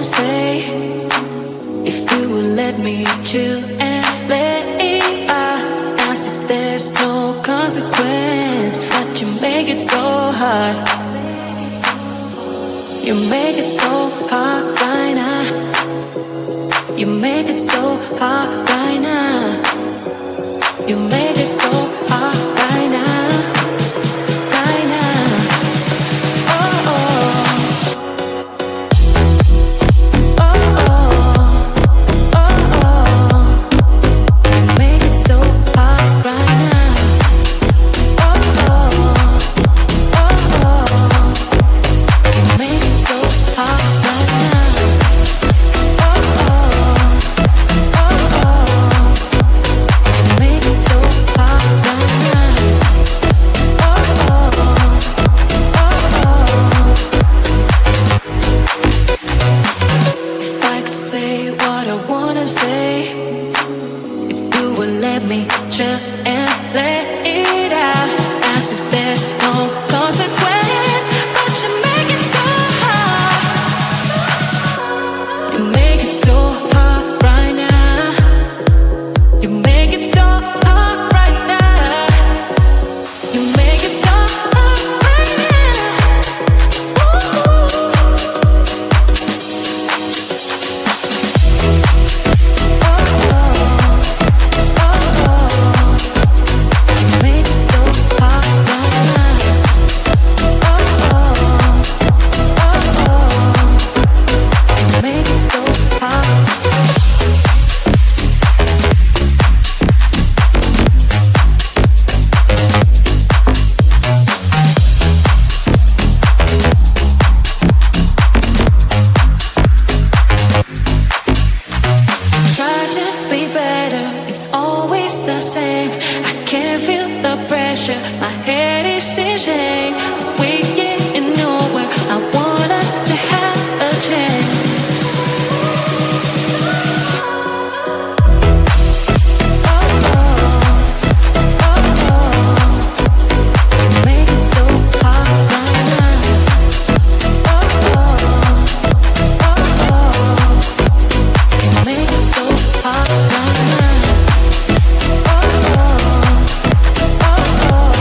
wanna say, if you would let me chill and let it out, as if there's no consequence. But you make it so hard. You make it so hard right now. You make it so hard right now. You make it so hard right now. Right now. Oh, oh. Oh, oh. Oh, oh. You make it so hard right now. Oh, oh. Oh, oh. You make it so hard right now. Oh, oh. Oh, oh. You make it so hard right now. Oh, oh. Oh, oh. If I could say what I wanna say, if you would let me chill and let it out, as if there's no consequence. But you make it so hard. You make it so hard right now. You make it so hard right now. You make it so hard right now. Ooh. Make it so hard right now. Make it so hard. Try to be better, it's always the same. I can't feel the pressure, my head is in shame. If we get nowhere, I want us to have a chance. Oh, oh, oh, oh. You make it so hard right now. Oh, oh, oh, oh. You make it so hard right now. Oh, oh, oh, oh.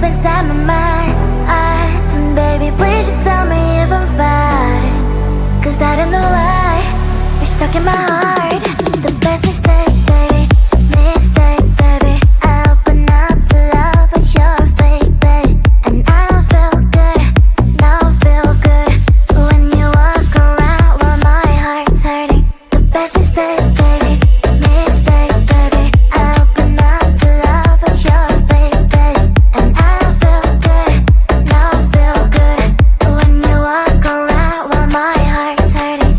inside my mind. Baby, please just tell me if I'm fine. 'Cause I don't know why you're stuck in my heart. The best mistake, baby, mistake, baby. I open up to love, but you're fake, baby. And I don't feel good, don't feel good when you walk around while my heart's hurting. The best mistake, baby, mistake, baby. I open up to love, but you're fake, baby. And I don't feel good, don't feel good when you walk around while my heart's hurting.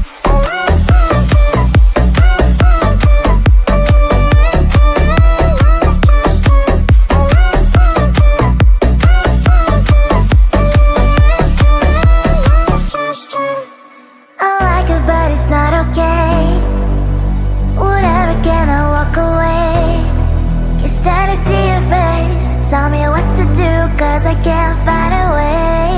I like it, but it's not okay. Whatever, can I walk away? Can't stand to see your face. Tell me what to do, 'cause I can't find a way.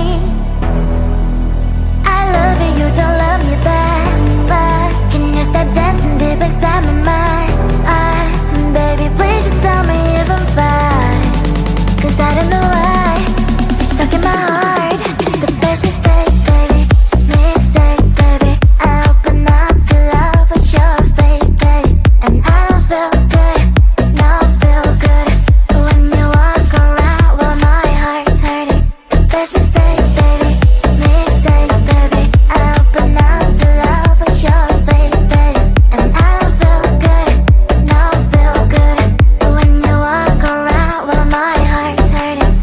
I love you, you don't love me back. But can you stop dancing deep inside my mind? Baby, please just tell me if I'm fine. 'Cause I don't know why you're stuck in my heart. The best mistake, baby, mistake, baby. I open up to love, but you're fake, baby. And I don't feel good, don't feel good when you walk around while my heart's hurting. The best mistake, baby, mistake, baby. I open up to love, but you're fake, baby. And I don't feel good, don't feel good when you walk around while my heart's hurting.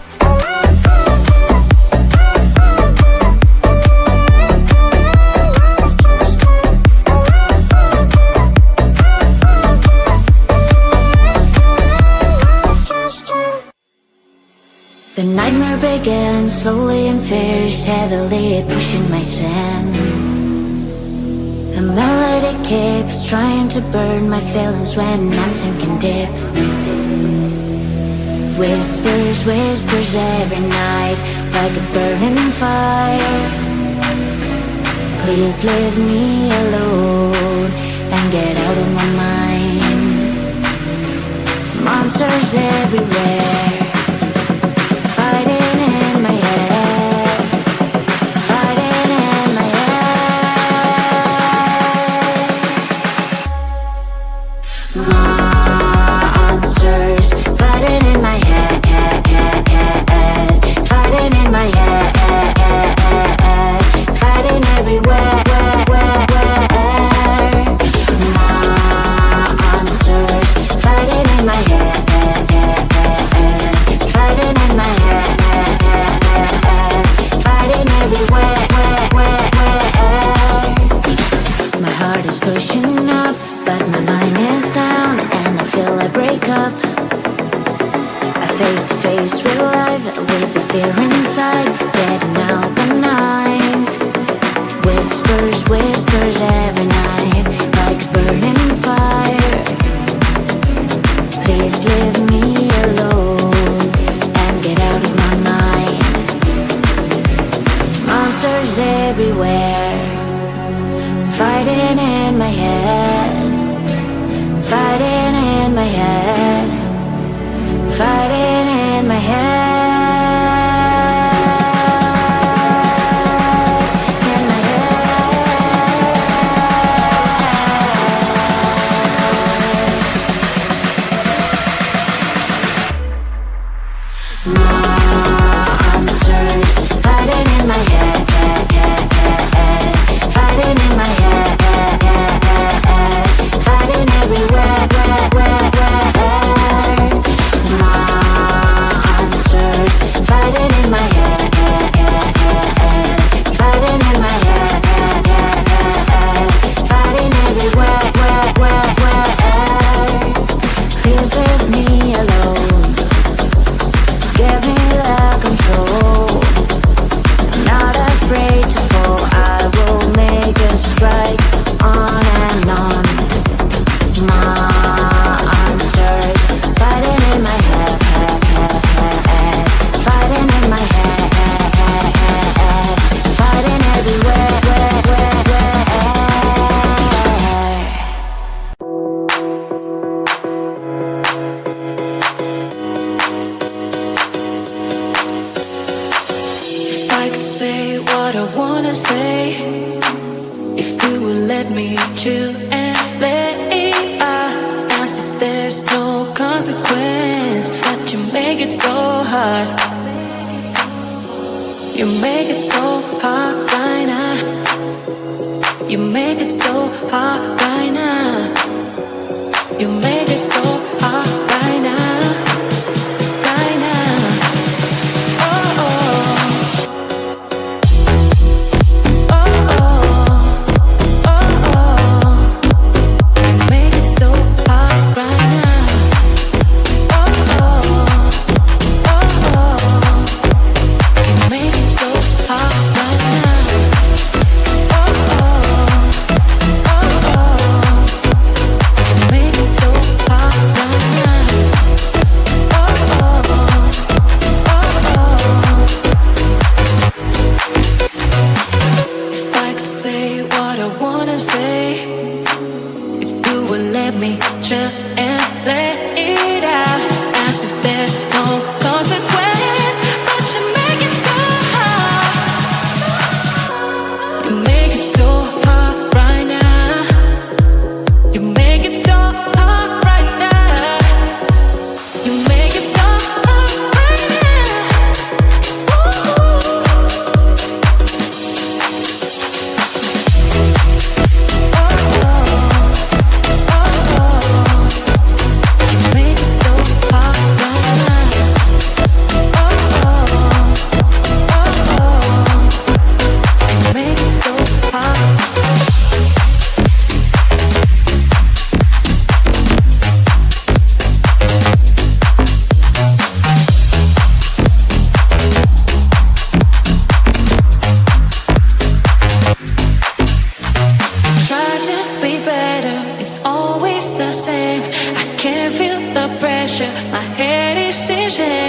The nightmare begins slowly and fierce, heavily pushing my sin. The melody keeps trying to burn my feelings when I'm sinking deep. Whispers, whispers every night, like a burning fire. Please leave me alone and get out of my mind. Monsters everywhere, fighting in my head, fighting in my head. Monsters fighting in my head, fighting in my head, fighting everywhere. Monsters fighting in my head, fighting in my head, fighting everywhere. My heart is pushing up, but my mind is down, and I feel I break up. I face to face real life with the fear inside, getting out the night. Whispers, whispers every night, like a burning fire. Please leave me alone and get out of my mind. Monsters everywhere, fighting in my head, fighting in my head, fighting in my head. In my head. me chill and let it out, as if there's no consequence. But you make it so hard. You make it so hard right now. You make it so hard right now. You make it so hard right now. Right now. Oh, oh. Can't feel the pressure, my head is sinking.